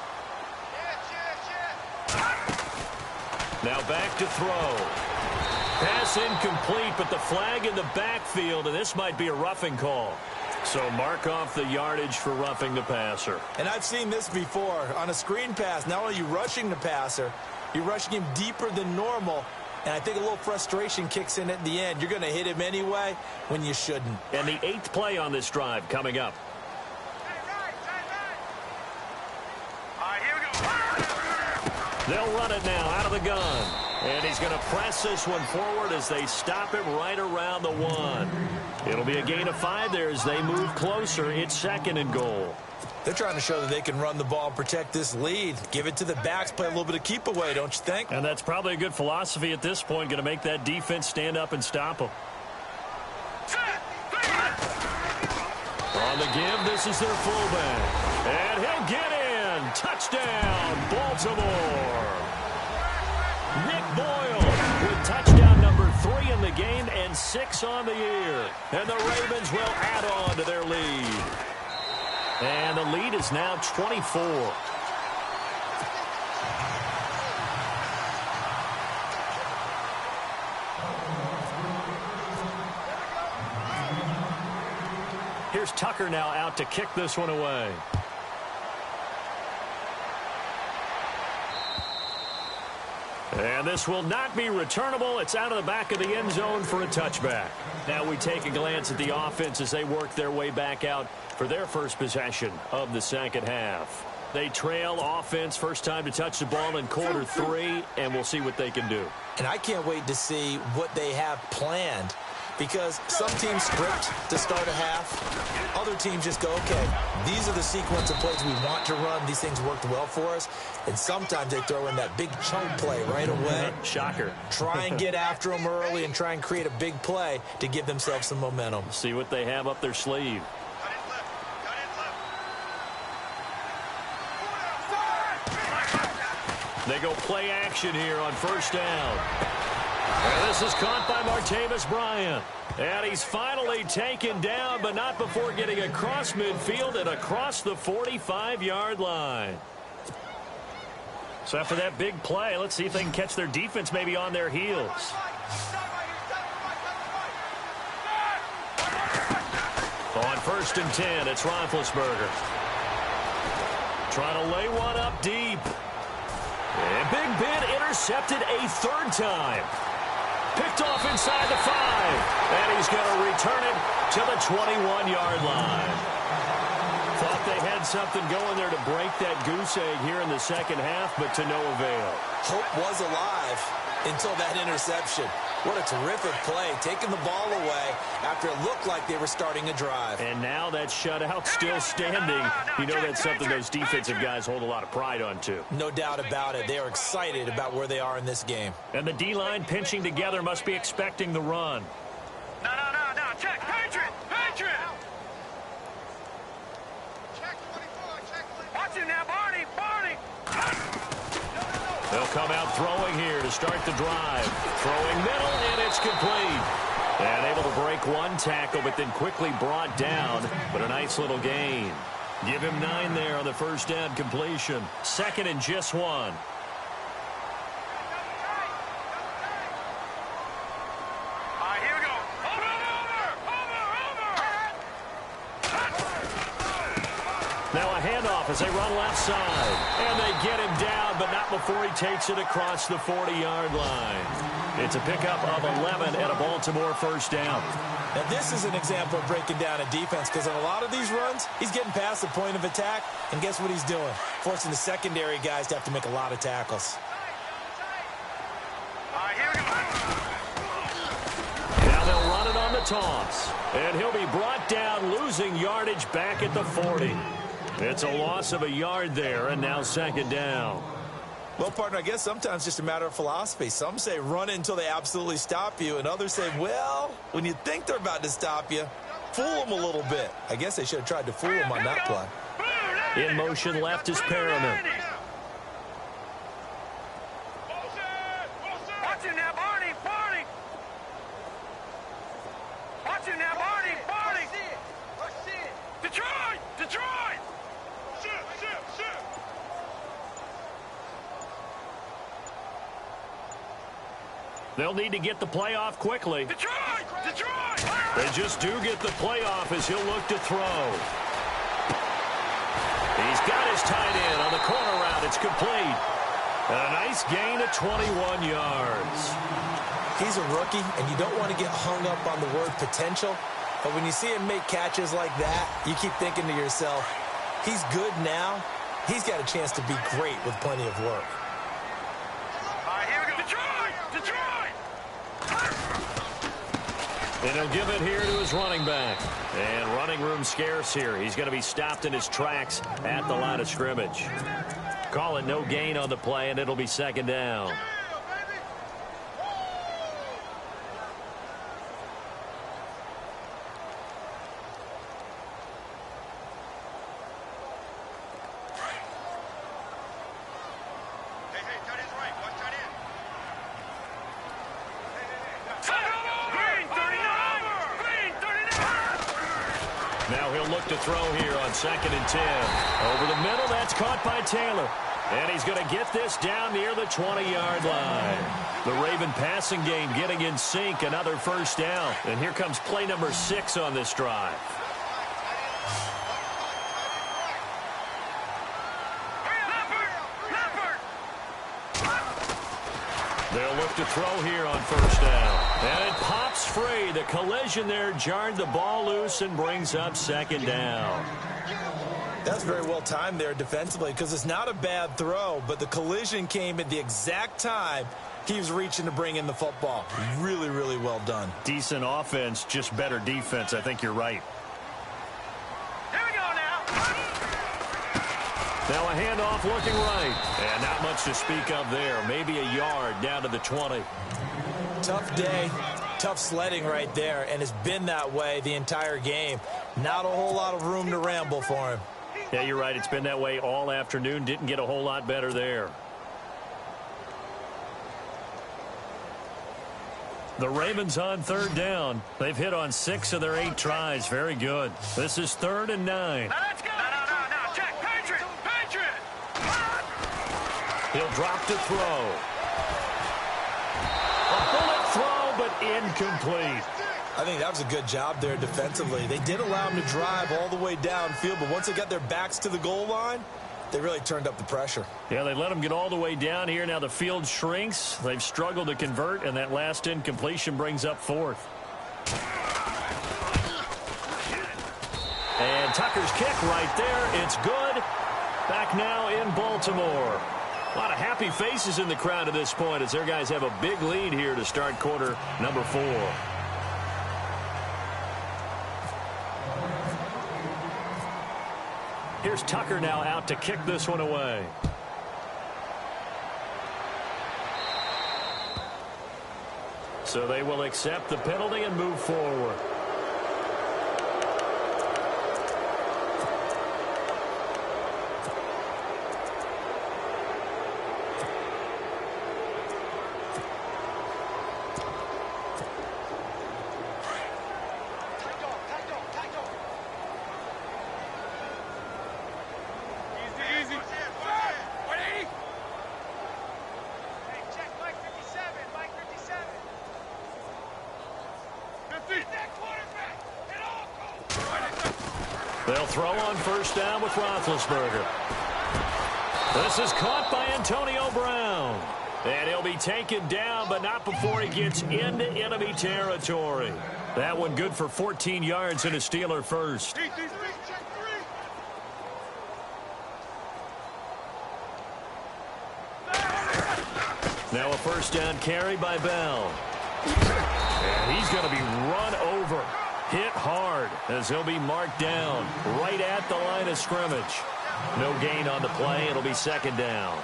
S3: Now back to throw. Pass incomplete, but the flag in the backfield, and this might be a roughing call. So mark off the yardage for roughing the passer.
S4: And I've seen this before. On a screen pass, not only are you rushing the passer, you're rushing him deeper than normal. And I think a little frustration kicks in at the end. You're going to hit him anyway when you shouldn't.
S3: And the 8th play on this drive coming up.
S5: All right, here we go.
S3: They'll run it now out of the gun. And he's going to press this one forward as they stop him right around the 1. It'll be a gain of 5 there as they move closer. It's 2nd and goal.
S4: They're trying to show that they can run the ball and protect this lead. Give it to the backs, play a little bit of keep away, don't you think?
S3: And that's probably a good philosophy at this point, going to make that defense stand up and stop them. On the give, this is their fullback. And he'll get in. Touchdown, Baltimore. Nick Boyle with touchdown number 3 in the game and 6 on the year. And the Ravens will add on to their lead. And the lead is now 24. Here's Tucker now out to kick this one away. And this will not be returnable. It's out of the back of the end zone for a touchback. Now we take a glance at the offense as they work their way back out for their first possession of the second half. They trail offense, first time to touch the ball in quarter 3, and we'll see what they can do.
S4: And I can't wait to see what they have planned, because some teams script to start a half. Other teams just go, okay, these are the sequence of plays we want to run. These things worked well for us. And sometimes they throw in that big chunk play right away.
S3: Shocker.
S4: Try and get after them early and try and create a big play to give themselves some momentum.
S3: See what they have up their sleeve. They go play action here on first down. And this is caught by Martavis Bryant. And he's finally taken down, but not before getting across midfield and across the 45-yard line. So after that big play, let's see if they can catch their defense maybe on their heels. On first and 10, it's Roethlisberger. Trying to lay one up deep. And Big Ben intercepted a third time. Picked off inside the 5. And he's going to return it to the 21-yard line. Thought they had something going there to break that goose egg here in the second half, but to no avail. Hope was alive until that interception. What a terrific play, taking the ball away after it looked like they were starting a drive. And now that shutout still standing. You know that's something those defensive guys hold a lot of pride on, too. No doubt about it. They are excited about where they are in this game. And the D-line pinching together must be expecting the run.
S5: No. Check. Patriot. Check 24. Watch it now, Barney.
S3: They'll come out throwing here to start the drive. Throwing middle, and it's complete. And able to break one tackle, but then quickly brought down. But a nice little gain. Give him 9 there on the first down completion. Second and just 1.
S5: All right, here we go. Over.
S3: Now a handoff as they run left side. And they get him down, but not before he takes it across the 40-yard line. It's a pickup of 11 and a Baltimore first down.
S4: Now this is an example of breaking down a defense, because in a lot of these runs, he's getting past the point of attack, and guess what he's doing? Forcing the secondary guys to have to make a lot of tackles.
S5: All right, here we go.
S3: Now they'll run it on the toss. And he'll be brought down, losing yardage back at the 40. It's a loss of a yard there, and now second down.
S4: Well, partner, I guess sometimes just a matter of philosophy. Some say run it until they absolutely stop you, and others say, well, when you think they're about to stop you, fool them a little bit. I guess they should have tried to fool them on that play.
S3: In motion left is Perriman.
S5: Watch it now, Barney. Watch it now, Barney. Detroit. Shoot.
S3: They'll need to get the play off quickly.
S5: Detroit.
S3: They just do get the play off as he'll look to throw. He's got his tight end on the corner route. It's complete. And a nice gain of 21 yards.
S4: He's a rookie, and you don't want to get hung up on the word potential. But when you see him make catches like that, you keep thinking to yourself, he's good now. He's got a chance to be great with plenty of work.
S5: All right, here we go. Detroit.
S3: And he'll give it here to his running back. And running room scarce here. He's going to be stopped in his tracks at the line of scrimmage. Call it no gain on the play, and it'll be second down. throw here on 2nd and 10. Over the middle, that's caught by Taylor. And he's going to get this down near the 20-yard line. The Raven passing game getting in sync, another first down. And here comes play number 6 on this drive. They'll look to throw here on first down. And it pops free. The collision there jarred the ball loose and brings up 2nd down.
S4: That's very well timed there defensively because it's not a bad throw, but the collision came at the exact time he was reaching to bring in the football. Really, really well done.
S3: Decent offense, just better defense. I think you're right.
S5: Here we go now.
S3: Now a handoff looking right. And not much to speak of there. Maybe a yard down to the 20.
S4: Tough day, tough sledding right there, and it's been that way the entire game. Not a whole lot of room to ramble for him.
S3: Yeah, you're right. It's been that way all afternoon. Didn't get a whole lot better there. The Ravens on 3rd down. They've hit on 6 of their 8 tries. Very good. This is 3rd and 9.
S5: Now let's go. No. Check. Patriot.
S3: He'll drop to throw. A bullet throw, but incomplete.
S4: I think that was a good job there defensively. They did allow him to drive all the way downfield, but once they got their backs to the goal line, they really turned up the pressure.
S3: Yeah, they let him get all the way down here. Now the field shrinks. They've struggled to convert, and that last incompletion brings up 4th. And Tucker's kick right there. It's good. Back now in Baltimore. A lot of happy faces in the crowd at this point as their guys have a big lead here to start quarter number 4. Here's Tucker now out to kick this one away. So they will accept the penalty and move forward. They'll throw on first down with Roethlisberger. This is caught by Antonio Brown. And he'll be taken down, but not before he gets into enemy territory. That one good for 14 yards and a Steeler first. Now a first down carry by Bell. And he's going to be run over. Hit hard as he'll be marked down right at the line of scrimmage. No gain on the play. It'll be 2nd down.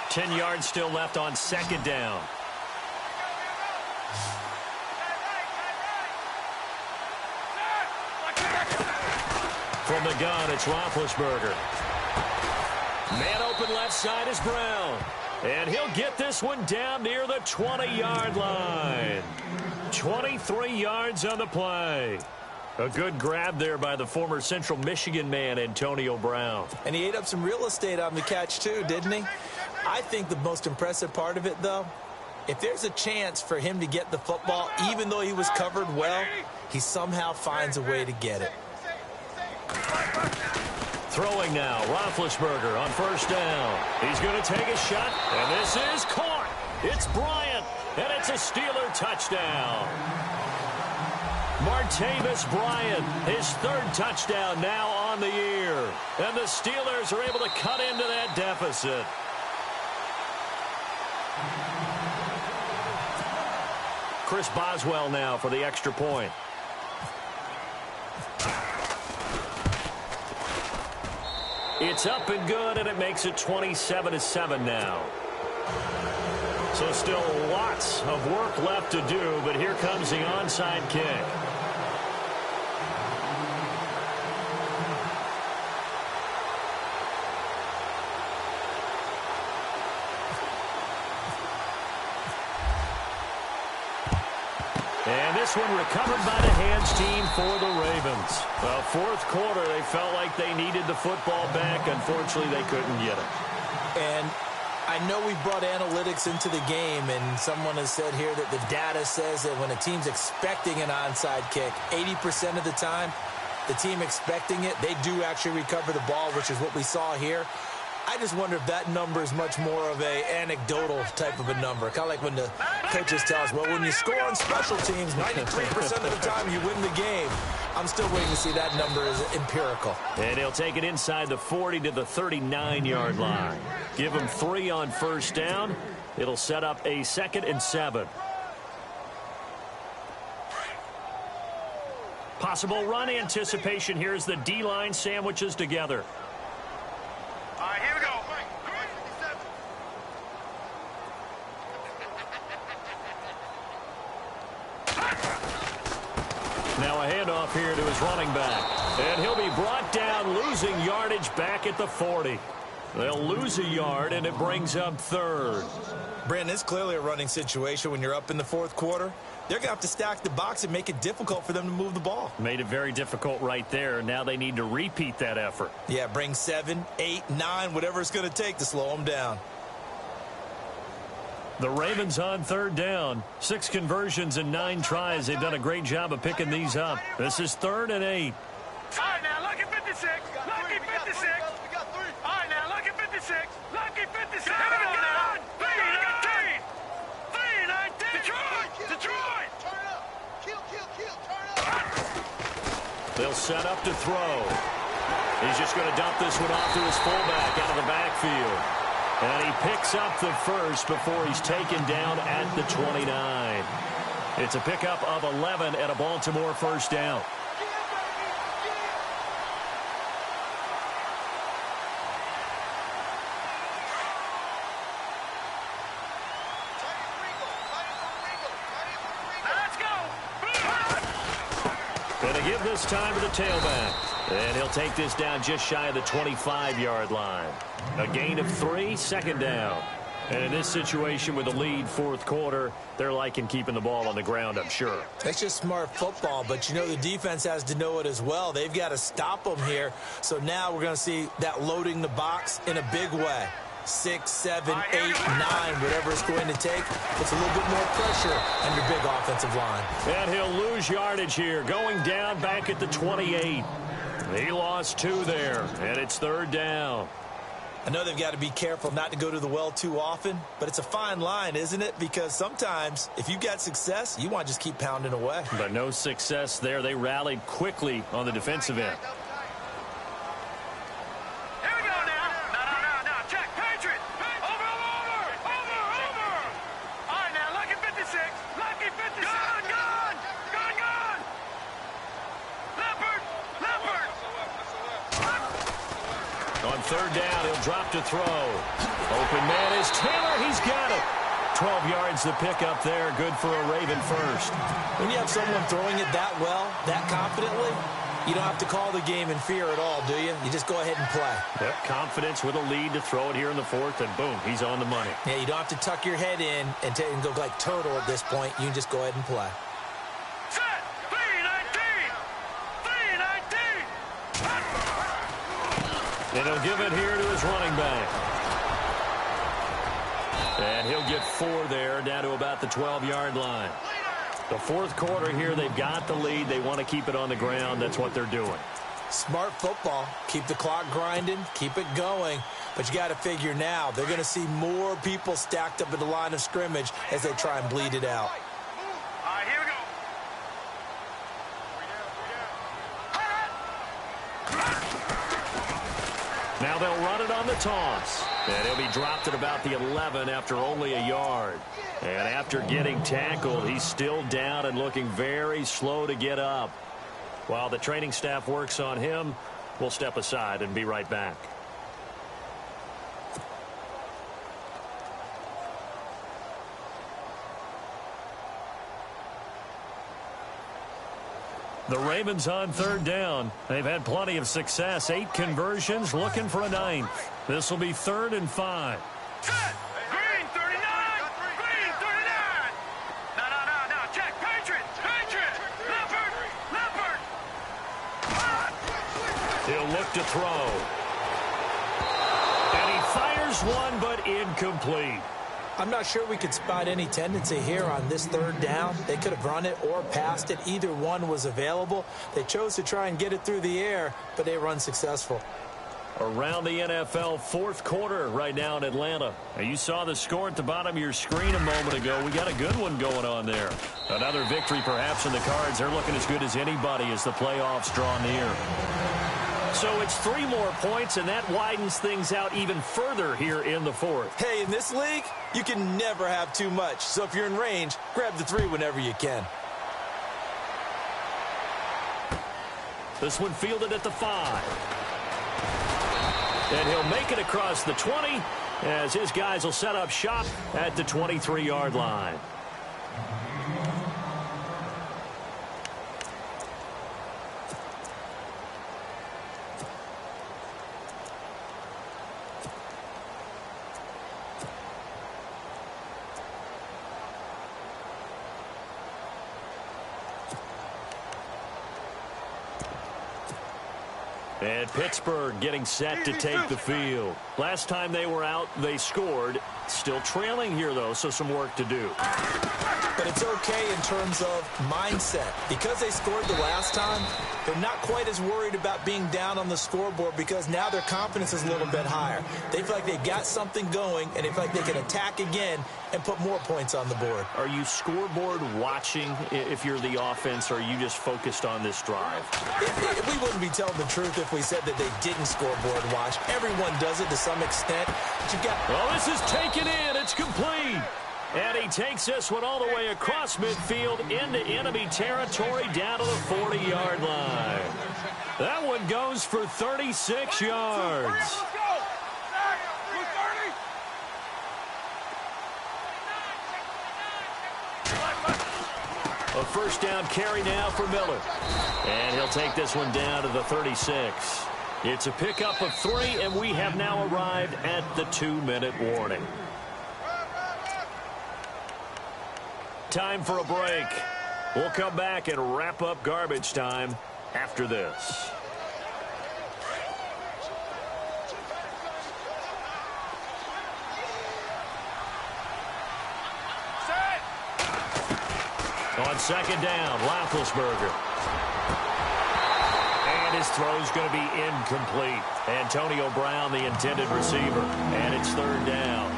S3: Ten yards still left on 2nd down. From the gun, it's Roethlisberger. Man open left side is Brown. And he'll get this one down near the 20-yard line. 23 yards on the play. A good grab there by the former Central Michigan man, Antonio Brown.
S4: And he ate up some real estate on the catch, too, didn't he? I think the most impressive part of it, though, if there's a chance for him to get the football, even though he was covered well, he somehow finds a way to get it.
S3: Throwing now, Roethlisberger on first down. He's going to take a shot, and this is caught. It's Bryant, and it's a Steeler touchdown. Martavis Bryant, his 3rd touchdown now on the year. And the Steelers are able to cut into that deficit. Chris Boswell now for the extra point. It's up and good, and it makes it 27-7 now. So still lots of work left to do, but here comes the onside kick. And this one recovered by the hands team for the Ravens. Well, fourth quarter, they felt like they needed the football back. Unfortunately, they couldn't get it.
S4: And I know we brought analytics into the game, and someone has said here that the data says that when a team's expecting an onside kick, 80% of the time, the team expecting it, they do actually recover the ball, which is what we saw here. I just wonder if that number is much more of a anecdotal type of a number. Kind of like when the coaches tell us, well, when you score on special teams, 93% of the time you win the game. I'm still waiting to see that number is empirical.
S3: And he'll take it inside the 40 to the 39-yard line. Give him 3 on first down. It'll set up a 2nd and 7. Possible run anticipation here as the D-line sandwiches together.
S5: All right, here we go.
S3: Now a handoff here to his running back. And he'll be brought down, losing yardage back at the 40. They'll lose a yard, and it brings up 3rd.
S4: Brandon, it's clearly a running situation when you're up in the fourth quarter. They're going to have to stack the box and make it difficult for them to move the ball.
S3: Made it very difficult right there. Now they need to repeat that effort.
S4: Yeah, bring 7, 8, 9, whatever it's going to take to slow them down.
S3: The Ravens on 3rd down. 6 conversions and 9 tries. They've done a great job of picking these up. This is 3rd and 8.
S5: All right, now, lucky 56. Lucky 56. All right, now, lucky 56. Lucky 56. Here we go now. 3-19. 3-19. Detroit. Turn it up. Kill. Turn it up.
S3: They'll set up to throw. He's just going to dump this one off to his fullback out of the backfield. And he picks up the first before he's taken down at the 29. It's a pickup of 11 at a Baltimore first down. Gonna give this time to the tailback. And he'll take this down just shy of the 25-yard line. A gain of 3, 2nd down. And in this situation with the lead fourth quarter, they're liking keeping the ball on the ground, I'm sure.
S4: That's just smart football, but you know the defense has to know it as well. They've got to stop them here. So now we're going to see that loading the box in a big way. 6, 7, 8, 9, whatever it's going to take. It's a little bit more pressure on your big offensive line.
S3: And he'll lose yardage here, going down back at the 28. He lost 2 there, and it's 3rd down.
S4: I know they've got to be careful not to go to the well too often, but it's a fine line, isn't it? Because sometimes if you've got success, you want to just keep pounding away.
S3: But no success there. They rallied quickly on the defensive end.
S5: Here we go now. No. Check. Patriot. Over. All right, now, lucky 56. Lucky 56. Gun. Leopard.
S3: On 3rd down, he'll drop to throw. Open man is Taylor. He's got it. 12 yards to pick up there. Good for a Raven first.
S4: When you have someone throwing it that well, that confidently, you don't have to call the game in fear at all, do you? You just go ahead and play.
S3: Yep, confidence with a lead to throw it here in the 4th, and boom, he's on the money.
S4: Yeah, you don't have to tuck your head in and go like turtle at this point. You can just go ahead and play.
S5: Set. 3-19.
S3: And he'll give it here to his running back. And he'll get 4 there, down to about the 12-yard line. The fourth quarter here, they've got the lead. They want to keep it on the ground. That's what they're doing.
S4: Smart football. Keep the clock grinding. Keep it going. But you got to figure now, they're going to see more people stacked up at the line of scrimmage as they try and bleed it out.
S5: All right, here we go.
S3: Now they'll run it on the toss. And he'll be dropped at about the 11 after only a yard. And after getting tackled, he's still down and looking very slow to get up. While the training staff works on him, we'll step aside and be right back. The Ravens on 3rd down. They've had plenty of success. 8 conversions, looking for a 9th. This will be 3rd and 5.
S5: Set. Green 39. Green 39. No. Check. Patriot.
S3: back to throw. And he fires one, but incomplete.
S4: I'm not sure we could spot any tendency here on this third down. They could have run it or passed it. Either one was available. They chose to try and get it through the air, but they were unsuccessful.
S3: Around the NFL fourth quarter right now in Atlanta. Now, you saw the score at the bottom of your screen a moment ago. We got a good one going on there. Another victory perhaps in the cards. They're looking as good as anybody as the playoffs draw near. So it's 3 more points, and that widens things out even further here in the fourth.
S4: Hey, in this league, you can never have too much. So if you're in range, grab the 3 whenever you can.
S3: This one fielded at the 5. And he'll make it across the 20 as his guys will set up shop at the 23-yard line. And Pittsburgh getting set to take the field. Last time they were out, they scored. Still trailing here, though, so some work to do.
S4: But it's okay in terms of mindset. Because they scored the last time, they're not quite as worried about being down on the scoreboard because now their confidence is a little bit higher. They feel like they've got something going, and they feel like they can attack again and put more points on the board.
S3: Are you scoreboard watching if you're the offense, or are you just focused on this drive?
S4: We wouldn't be telling the truth if we said that they didn't scoreboard watch. Everyone does it to some extent. But you got...
S3: Well, this is taken in. It's complete. And he takes this one all the way across midfield into enemy territory down to the 40-yard line. That one goes for 36 yards. A first down carry now for Miller. And he'll take this one down to the 36. It's a pickup of 3, and we have now arrived at the 2-minute warning. Time for a break. We'll come back and wrap up garbage time after this. On second down, Roethlisberger. And his throw's going to be incomplete. Antonio Brown, the intended receiver. And it's third down.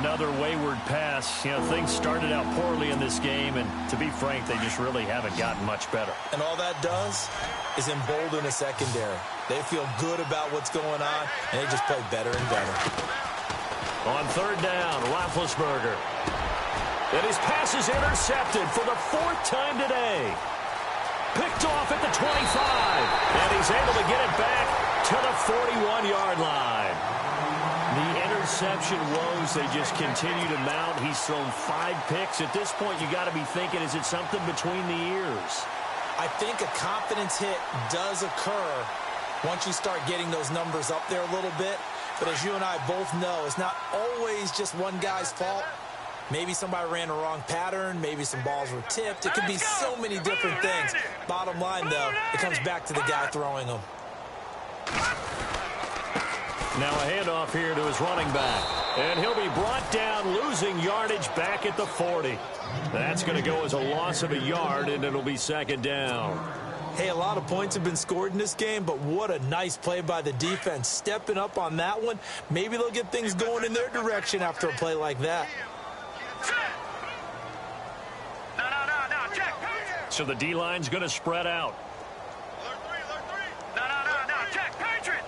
S3: Another wayward pass. You know, things started out poorly in this game, and to be frank, they just really haven't gotten much better.
S4: And all that does is embolden a secondary. They feel good about what's going on, and they just play better and better.
S3: On third down, Roethlisberger. And his pass is intercepted for the 4th time today. Picked off at the 25. And he's able to get it back to the 41-yard line. The interception woes, they just continue to mount. He's thrown 5 picks. At this point, you got to be thinking, is it something between the ears?
S4: I think a confidence hit does occur once you start getting those numbers up there a little bit. But as you and I both know, it's not always just one guy's fault. Maybe somebody ran a wrong pattern. Maybe some balls were tipped. It could be so many different things. Bottom line, though, it comes back to the guy throwing them.
S3: Now a handoff here to his running back. And he'll be brought down, losing yardage back at the 40. That's going to go as a loss of a yard, and it'll be second down.
S4: Hey, a lot of points have been scored in this game, but what a nice play by the defense. Stepping up on that one. Maybe they'll get things going in their direction after a play like that.
S3: So the D-line's going to spread out.
S5: Check. Patriot.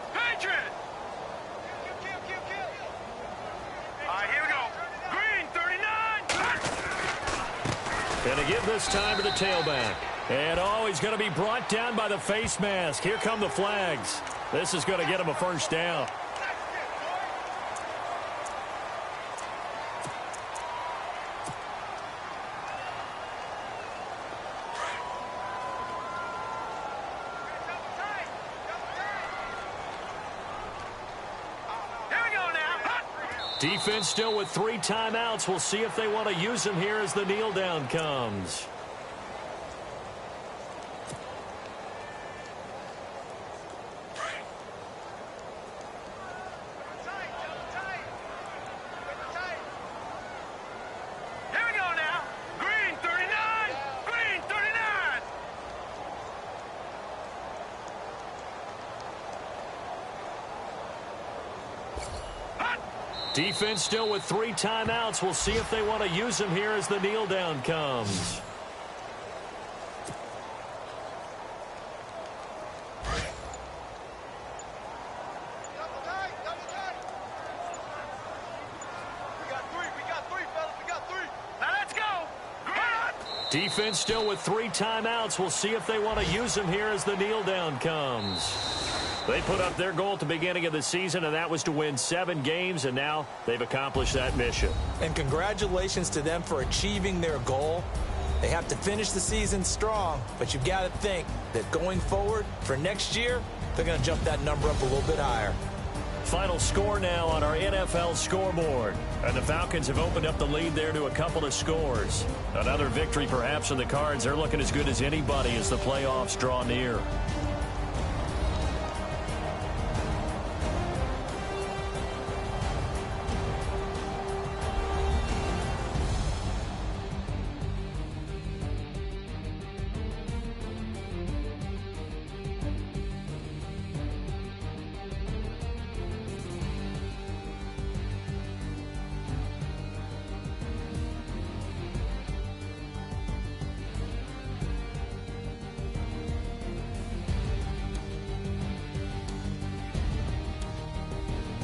S5: All right, here we go. Green, 39.
S3: And to give this time to the tailback. And, he's going to be brought down by the face mask. Here come the flags. This is going to get him a first down. Defense still with 3 timeouts. We'll see if they want to use them here as the kneel down comes. Defense still with 3 timeouts. We'll see if they want to use them here as the kneel down comes. Defense still with 3 timeouts. We'll see if they want to use them here as the kneel down comes. They put up their goal at the beginning of the season, and that was to win 7 games, and now they've accomplished that mission.
S4: And congratulations to them for achieving their goal. They have to finish the season strong, but you've got to think that going forward for next year, they're going to jump that number up a little bit higher.
S3: Final score now on our NFL scoreboard. And the Falcons have opened up the lead there to a couple of scores. Another victory perhaps in the cards. They're looking as good as anybody as the playoffs draw near.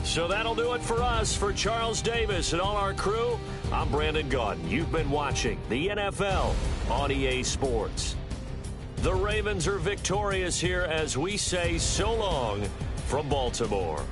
S3: So that'll do it for us. For Charles Davis and all our crew, I'm Brandon Gaudin. You've been watching the NFL on EA Sports. The Ravens are victorious here as we say so long from Baltimore.